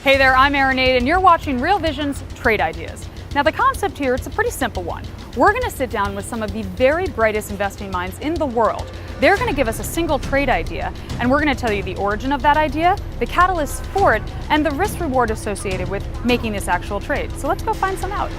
Hey there, I'm Erinade, and you're watching Real Vision's Trade Ideas. Now the concept here, it's a pretty simple one. We're going to sit down with some of the very brightest investing minds in the world. They're going to give us a single trade idea, and we're going to tell you the origin of that idea, the catalyst for it, and the risk reward associated with making this actual trade. So let's go find some out.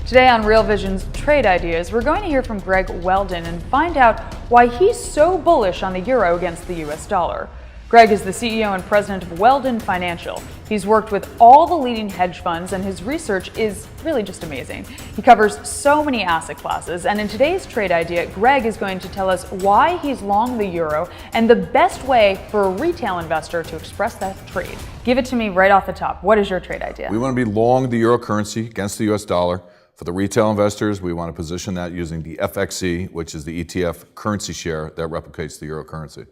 Today on Real Vision's Trade Ideas, we're going to hear from Greg Weldon and find out why he's so bullish on the euro against the US dollar. Greg is the CEO and president of Weldon Financial. He's worked with all the leading hedge funds, and his research is really just amazing. He covers so many asset classes, and in today's trade idea, Greg is going to tell us why he's long the euro and the best way for a retail investor to express that trade. Give it to me right off the top. What is your trade idea? We want to be long the euro currency against the US dollar. For the retail investors, we want to position that using the FXE, which is the ETF currency share that replicates the euro currency.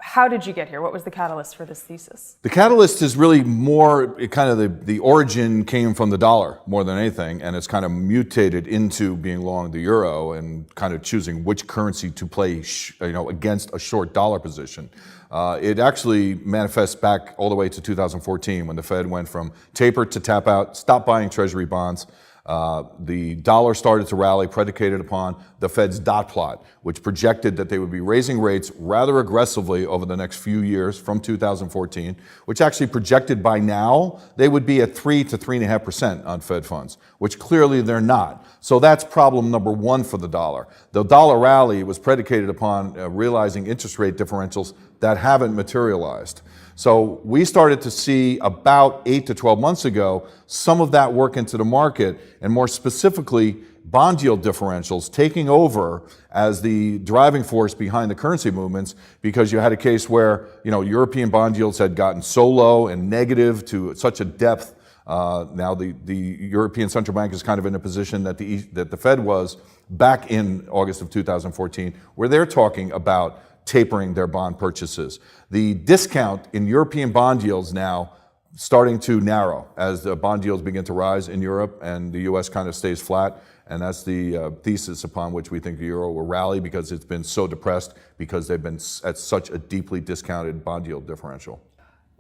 How did you get here? What was the catalyst for this thesis? The catalyst is really more kind of the origin came from the dollar more than anything, and it's kind of mutated into being long the euro and kind of choosing which currency to play against a short dollar position. It actually manifests back all the way to 2014 when the Fed went from taper to tap out, stopped buying treasury bonds. The dollar started to rally, predicated upon the Fed's dot plot, which projected that they would be raising rates rather aggressively over the next few years from 2014, which actually projected by now they would be at 3 to 3.5% on Fed funds, which clearly they're not. So that's problem number one for the dollar. The dollar rally was predicated upon realizing interest rate differentials that haven't materialized. So we started to see about 8 to 12 months ago some of that work into the market, and more specifically bond yield differentials taking over as the driving force behind the currency movements, because you had a case where European bond yields had gotten so low and negative to such a depth. Now the European Central Bank is kind of in a position that the Fed was back in August of 2014, where they're talking about tapering their bond purchases. The discount in European bond yields now starting to narrow as the bond yields begin to rise in Europe and the US kind of stays flat. And that's the thesis upon which we think the euro will rally, because it's been so depressed because they've been at such a deeply discounted bond yield differential.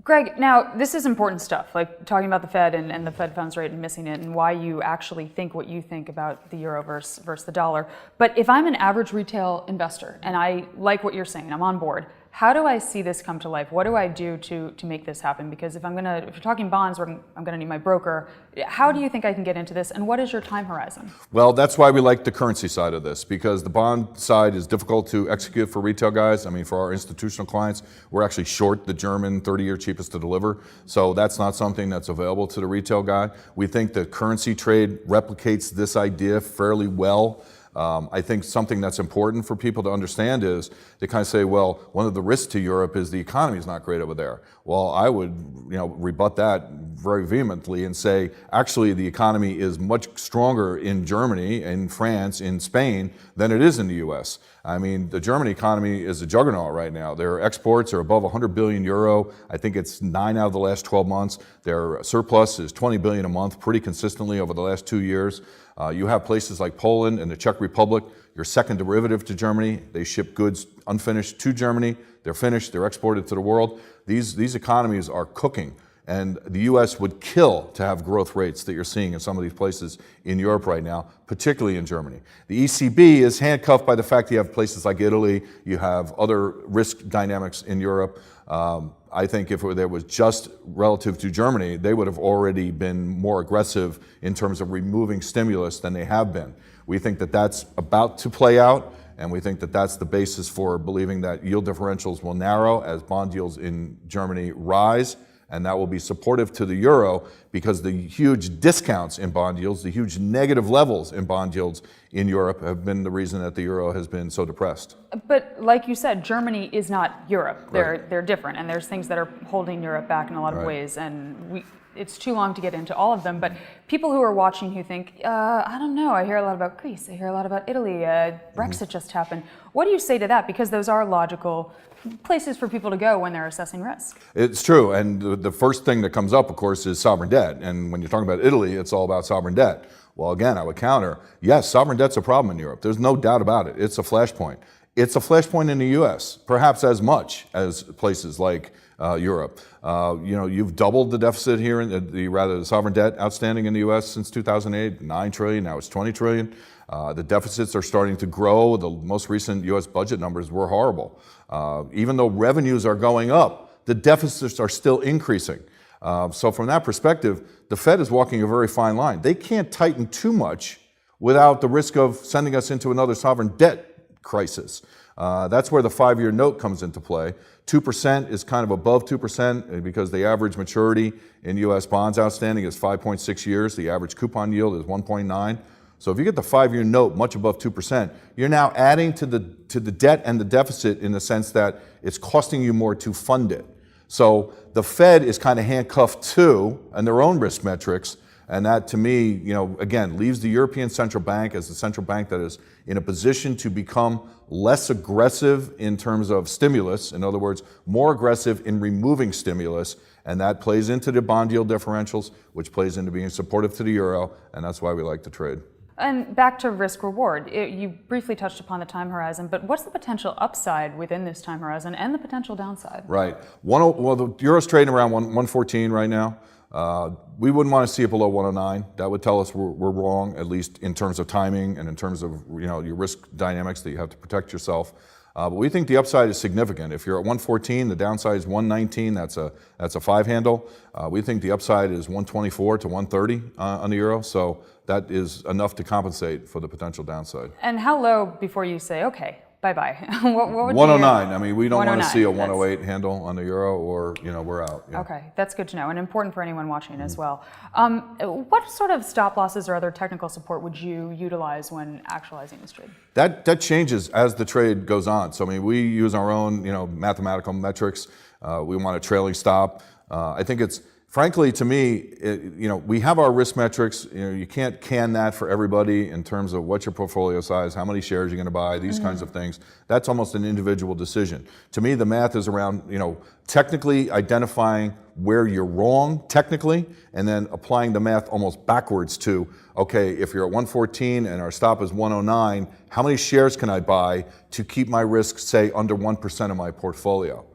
Greg, now this is important stuff, like talking about the Fed and the Fed funds rate and missing it, and why you actually think what you think about the euro versus the dollar. But if I'm an average retail investor and I like what you're saying, I'm on board, how do I see this come to life? What do I do to make this happen? Because if you're talking bonds, I'm gonna need my broker. How do you think I can get into this, and what is your time horizon? Well, that's why we like the currency side of this, because the bond side is difficult to execute for retail guys. I mean, for our institutional clients, we're actually short the German 30-year cheapest to deliver. So that's not something that's available to the retail guy. We think the currency trade replicates this idea fairly well. I think something that's important for people to understand is they kind of say, well, one of the risks to Europe is the economy is not great over there. Well, I would rebut that very vehemently and say, actually, the economy is much stronger in Germany, in France, in Spain than it is in the US. I mean, the German economy is a juggernaut right now. Their exports are above 100 billion euro. I think it's 9 out of the last 12 months. Their surplus is 20 billion a month pretty consistently over the last 2 years. You have places like Poland and the Czech Republic, your second derivative to Germany. They ship goods unfinished to Germany. They're finished, they're exported to the world. These economies are cooking. And the US would kill to have growth rates that you're seeing in some of these places in Europe right now, particularly in Germany. The ECB is handcuffed by the fact that you have places like Italy, you have other risk dynamics in Europe. I think if there was just relative to Germany, they would have already been more aggressive in terms of removing stimulus than they have been. We think that that's about to play out, and we think that that's the basis for believing that yield differentials will narrow as bond yields in Germany rise, and that will be supportive to the euro, because the huge discounts in bond yields, the huge negative levels in bond yields in Europe have been the reason that the euro has been so depressed. But like you said, Germany is not Europe. Right. They're different, and there's things that are holding Europe back in a lot of ways, and it's too long to get into all of them. But people who are watching who think, I don't know, I hear a lot about Greece, I hear a lot about Italy, Brexit just happened. What do you say to that? Because those are logical places for people to go when they're assessing risk. It's true, and the first thing that comes up, of course, is sovereign debt. And when you're talking about Italy, it's all about sovereign debt. Well, again, I would counter, yes, sovereign debt's a problem in Europe. There's no doubt about it. It's a flashpoint. It's a flashpoint in the US, perhaps as much as places like Europe. You've doubled the deficit here, in the sovereign debt outstanding in the U.S. since 2008, 9 trillion, now it's 20 trillion. The deficits are starting to grow. The most recent U.S. budget numbers were horrible. Even though revenues are going up, the deficits are still increasing. So from that perspective, the Fed is walking a very fine line. They can't tighten too much without the risk of sending us into another sovereign debt crisis. That's where the 5-year note comes into play. 2% is kind of above 2% because the average maturity in U.S. bonds outstanding is 5.6 years. The average coupon yield is 1.9. So if you get the 5-year note much above 2%, you're now adding to the debt and the deficit in the sense that it's costing you more to fund it. So the Fed is kind of handcuffed too, and their own risk metrics, and that to me, again, leaves the European Central Bank as the central bank that is in a position to become less aggressive in terms of stimulus. In other words, more aggressive in removing stimulus, and that plays into the bond yield differentials, which plays into being supportive to the euro, and that's why we like to trade. And back to risk reward, you briefly touched upon the time horizon, but what's the potential upside within this time horizon and the potential downside? Right. Well, the euro's trading around 114 right now. We wouldn't want to see it below 109. That would tell us we're wrong, at least in terms of timing and in terms of your risk dynamics that you have to protect yourself. But we think the upside is significant. If you're at 114, the downside is 119. That's a 5 handle. We think the upside is 124 to 130 on the euro. So that is enough to compensate for the potential downside. And how low before you say, okay, bye-bye? what would 109. I mean, we don't want to 109, see a 108 handle on the euro, or we're out. Okay, that's good to know, and important for anyone watching as well. What sort of stop losses or other technical support would you utilize when actualizing this trade? That changes as the trade goes on. So I mean, we use our own mathematical metrics. We want a trailing stop. I think it's, frankly, to me, we have our risk metrics. You can't can that for everybody in terms of what's your portfolio size, how many shares you're going to buy, these kinds of things. That's almost an individual decision. To me, the math is around, technically identifying where you're wrong technically, and then applying the math almost backwards to, okay, if you're at 114 and our stop is 109, how many shares can I buy to keep my risk, say, under 1% of my portfolio?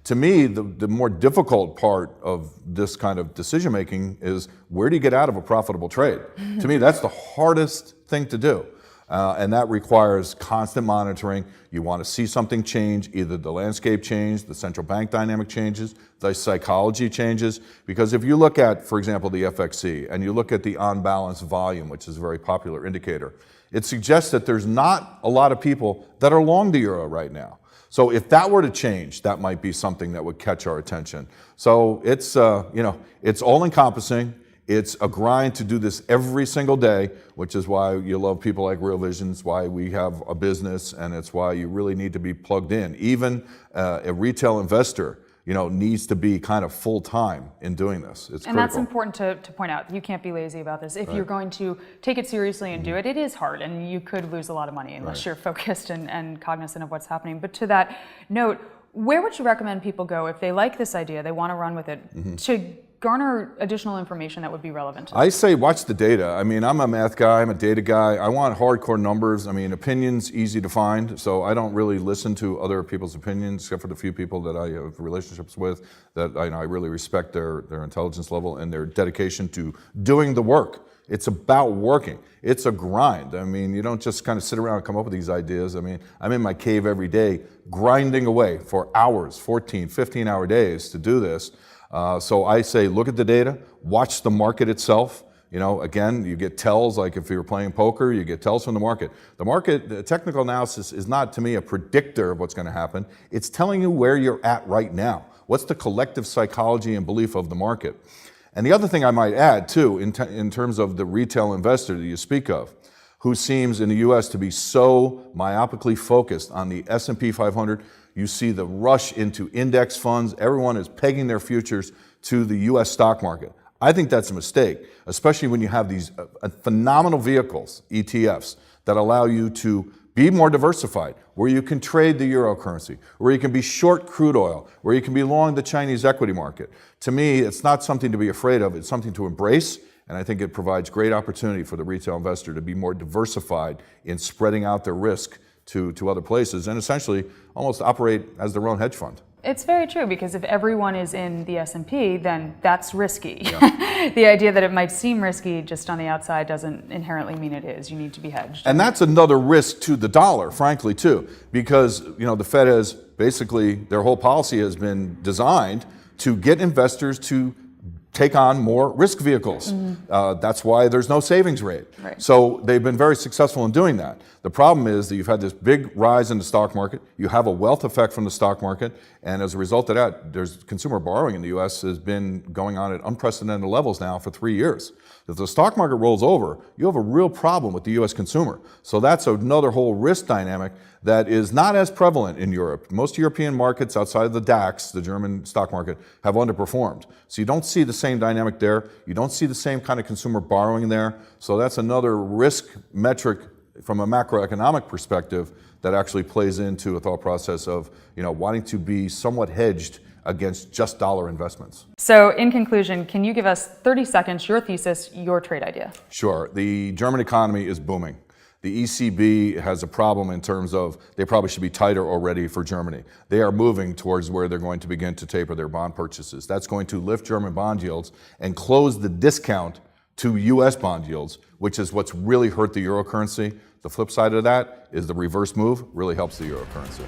To me, the more difficult part of this kind of decision making is, where do you get out of a profitable trade? To me, that's the hardest thing to do. And that requires constant monitoring. You want to see something change, either the landscape change, the central bank dynamic changes, the psychology changes. Because if you look at, for example, the FXC, and you look at the on-balance volume, which is a very popular indicator, it suggests that there's not a lot of people that are long the euro right now. So if that were to change, that might be something that would catch our attention. So it's, it's all-encompassing. It's a grind to do this every single day, which is why you love people like Real Visions, why we have a business, and it's why you really need to be plugged in. Even a retail investor, needs to be kind of full-time in doing this. It's critical. That's important to point out. You can't be lazy about this. If you're going to take it seriously and do it, it is hard, and you could lose a lot of money unless you're focused and cognizant of what's happening. But to that note, where would you recommend people go if they like this idea, they want to run with it, to garner additional information that would be relevant to them? I say watch the data. I mean, I'm a math guy, I'm a data guy. I want hardcore numbers. I mean, opinions easy to find, so I don't really listen to other people's opinions, except for the few people that I have relationships with that I really respect their intelligence level and their dedication to doing the work. It's about working. It's a grind. I mean, you don't just kind of sit around and come up with these ideas. I mean, I'm in my cave every day grinding away for hours, 14, 15-hour days to do this. So I say, look at the data, watch the market itself. Again, you get tells, like if you're playing poker, you get tells from the market. The technical analysis is not, to me, a predictor of what's going to happen. It's telling you where you're at right now. What's the collective psychology and belief of the market? And the other thing I might add, too, in terms of the retail investor that you speak of, who seems in the U.S. to be so myopically focused on the S&P 500, you see the rush into index funds. Everyone is pegging their futures to the U.S. stock market. I think that's a mistake, especially when you have these phenomenal vehicles, ETFs, that allow you to be more diversified, where you can trade the euro currency, where you can be short crude oil, where you can be long the Chinese equity market. To me, it's not something to be afraid of. It's something to embrace, and I think it provides great opportunity for the retail investor to be more diversified in spreading out their risk to other places and essentially almost operate as their own hedge fund. It's very true, because if everyone is in the S&P, then that's risky. Yeah. The idea that it might seem risky just on the outside doesn't inherently mean it is. You need to be hedged. And that's another risk to the dollar, frankly, too, because the Fed has basically, their whole policy has been designed to get investors to take on more risk vehicles. That's why there's no savings rate. Right. So they've been very successful in doing that. The problem is that you've had this big rise in the stock market. You have a wealth effect from the stock market. And as a result of that, there's consumer borrowing in the U.S. has been going on at unprecedented levels now for 3 years. If the stock market rolls over, you have a real problem with the U.S. consumer. So that's another whole risk dynamic that is not as prevalent in Europe. Most European markets outside of the DAX, the German stock market, have underperformed. So you don't see the same dynamic there. You don't see the same kind of consumer borrowing there. So that's another risk metric from a macroeconomic perspective that actually plays into a thought process of wanting to be somewhat hedged against just dollar investments. So in conclusion, can you give us 30 seconds, your thesis, your trade idea? Sure. The German economy is booming. The ECB has a problem in terms of they probably should be tighter already for Germany. They are moving towards where they're going to begin to taper their bond purchases. That's going to lift German bond yields and close the discount to U.S. bond yields, which is what's really hurt the euro currency. The flip side of that is the reverse move really helps the euro currency.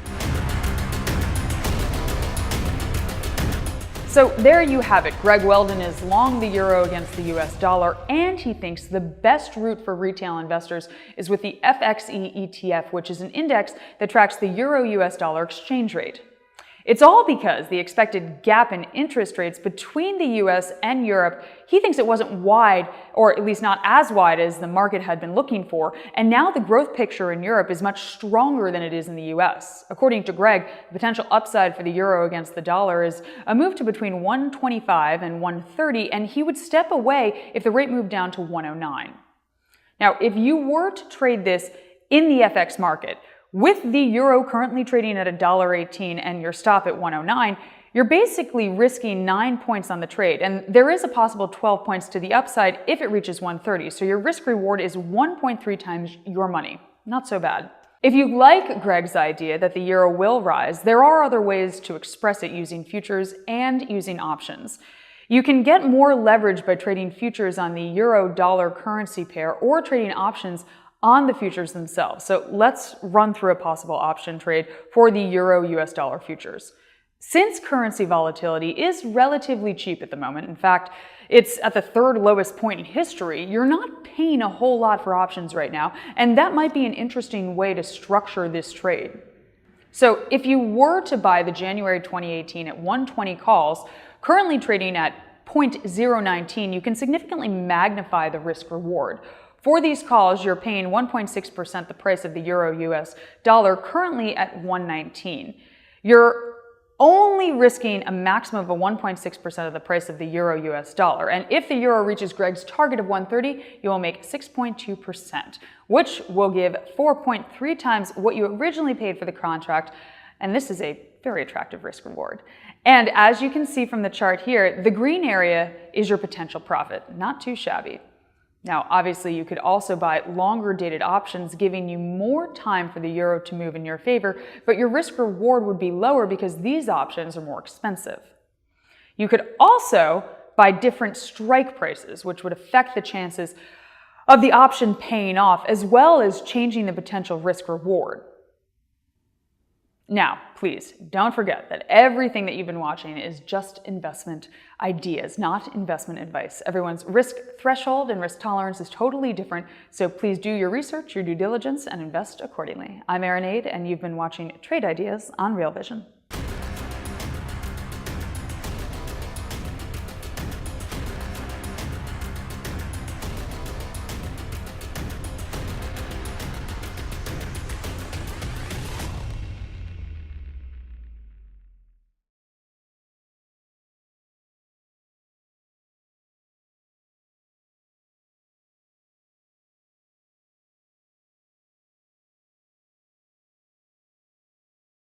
So there you have it. Greg Weldon is long the euro against the US dollar, and he thinks the best route for retail investors is with the FXE ETF, which is an index that tracks the euro-US dollar exchange rate. It's all because the expected gap in interest rates between the US and Europe, he thinks it wasn't wide, or at least not as wide as the market had been looking for, and now the growth picture in Europe is much stronger than it is in the US. According to Greg, the potential upside for the euro against the dollar is a move to between 125 and 130, and he would step away if the rate moved down to 109. Now, if you were to trade this in the FX market, with the euro currently trading at $1.18 and your stop at 109, you're basically risking 9 points on the trade. And there is a possible 12 points to the upside if it reaches 130. So your risk reward is 1.3 times your money. Not so bad. If you like Greg's idea that the euro will rise, there are other ways to express it using futures and using options. You can get more leverage by trading futures on the euro-dollar currency pair or trading options on the futures themselves. So let's run through a possible option trade for the euro-US dollar futures. Since currency volatility is relatively cheap at the moment, in fact, it's at the third lowest point in history, you're not paying a whole lot for options right now, and that might be an interesting way to structure this trade. So if you were to buy the January 2018 at 120 calls, currently trading at 0.019, you can significantly magnify the risk reward. For these calls, you're paying 1.6% the price of the euro-US dollar, currently at 119. You're only risking a maximum of 1.6% of the price of the euro-US dollar. And if the euro reaches Greg's target of 130, you will make 6.2%, which will give 4.3 times what you originally paid for the contract. And this is a very attractive risk reward. And as you can see from the chart here, the green area is your potential profit. Not too shabby. Now, obviously, you could also buy longer dated options, giving you more time for the euro to move in your favor, but your risk reward would be lower because these options are more expensive. You could also buy different strike prices, which would affect the chances of the option paying off, as well as changing the potential risk reward. Now, please don't forget that everything that you've been watching is just investment ideas, not investment advice. Everyone's risk threshold and risk tolerance is totally different, so please do your research, your due diligence, and invest accordingly. I'm Erin Ade, and you've been watching Trade Ideas on Real Vision.